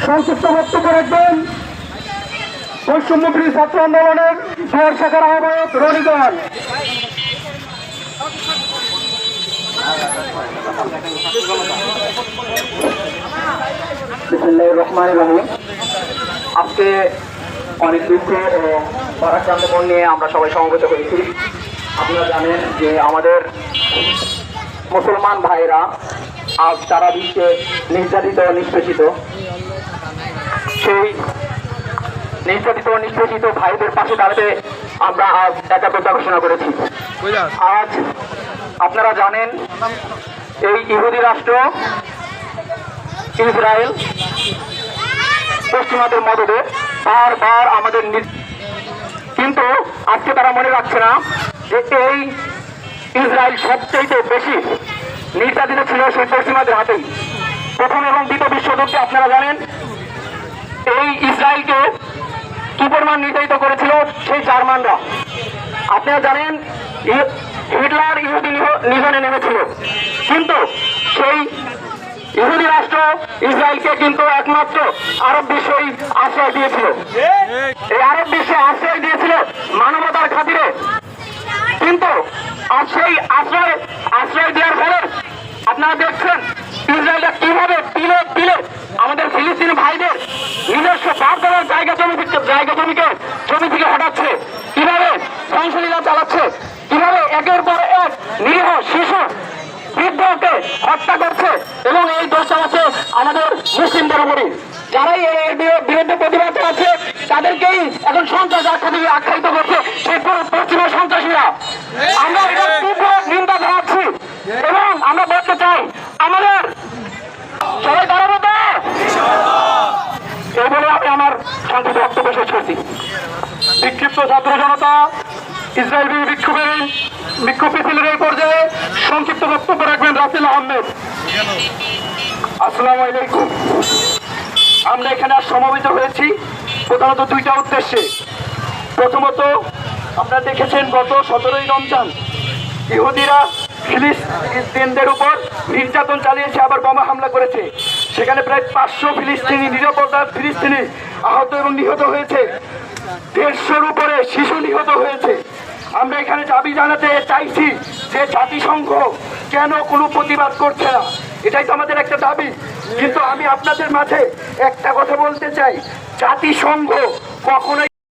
সংক্ষিপ্ত বক্তব্য রাখবেন বৈষম্যবিরোধী ছাত্র আন্দোলনের শহর শাখার আহ্বায়ক রনিগণ। বিসমিল্লাহির রহমানির রহিম। আজকে অনেক দুঃখ ও পরাক্রান্ত মন নিয়ে আমরা সবাই সমবেত হয়েছি। আপনারা জানেন যে আমাদের মুসলমান ভাইরা আজ সারা বিশ্বে নির্যাতিত ও নিষ্পেষিত। সেই নির্যাতিত ও নিষ্পেষিত ভাইদের পাশে দাঁড়াতে আমরা আজ একাত্মতা ঘোষণা করেছি। আজ আপনারা জানেন এই ইহুদি রাষ্ট্র ইসরায়েল পশ্চিমাদের মদদে বারবার আমাদের, কিন্তু আজকে তারা মনে রাখছে না যে এই ইসরায়েল সবচেয়ে বেশি নির্যাতিত ছিল সেই পশ্চিমাদের হাতেই। প্রথম এবং দ্বিতীয় বিশ্বযুদ্ধে আপনারা জানেন এই ইসরায়েলকে কি পরিমাণ নির্যাতিত করেছিল সেই জার্মানরা। আপনারা জানেন হিটলার ইহুদি নিধনে নেমেছিল, কিন্তু সেই ইহুদি রাষ্ট্র ইসরায়েলকে কিন্তু একমাত্র আরব বিশ্বই আশ্রয় দিয়েছিল। এই আরব বিশ্বে আশ্রয় দিয়েছিল মানবতার খাতিরে, কিন্তু আর সেই আশ্রয় দেওয়ার ফলে আপনারা দেখছেন ইসরায়েলটা কিভাবে তিলে তিলে আমাদের ফিলিস্তিনি ভাইদের নিজস্ব বাদ দেওয়ার জমি থেকে হটাচ্ছে, কিভাবে ধ্বংসলীলা চালাচ্ছে, কিভাবে একের পর এক নিরীহ শিশু বৃদ্ধকে হত্যা করছে, এবং এই দোষ চালাচ্ছে আমাদের মুসলিমদের উপরই। যারাই এর বিরুদ্ধে প্রতিবাদ আছে তাদেরকেই এখন সন্ত্রাস আখ্যায়িত করছে সেই পশ্চিমা সন্ত্রাসীরা। আমরা এটার তীব্র নিন্দা জানাচ্ছি এবং আমরা বলতে চাই আমাদের সবাই দাঁড়াবো তো, এই বলে আমি আমার সংক্ষিপ্ত বক্তব্য শেষ করছি। বিক্ষিপ্ত ছাত্র জনতা ইসরায়েল বিক্ষোভ মিছিলের এই পর্যায়ে সংক্ষিপ্ত বক্তব্য রাখবেন রাসেল আহমেদ। আসসালামু আলাইকুম। আমরা এখানে সমবেত হয়েছি প্রধানত দুইটা উদ্দেশ্যে। প্রথমত, আপনারা দেখেছেন গত 17ই রমজান ইহুদিরা ফিলিস্তিনদের উপর নির্যাতন চালিয়েছে, আবার বোমা হামলা করেছে। সেখানে প্রায় 500 ফিলিস্তিনি নিরাপত্তা ফিলিস্তিনি আহত এবং নিহত হয়েছে, 150-র উপরে শিশু নিহত হয়েছে। আমরা এখানে দাবি জানাতে চাইছি যে জাতিসংঘ কেন কোনো প্রতিবাদ করছে না, এটাই তো আমাদের একটা দাবি। কিন্তু আমি আপনাদের মাঝে একটা কথা বলতে চাই, জাতিসংঘ কখনোই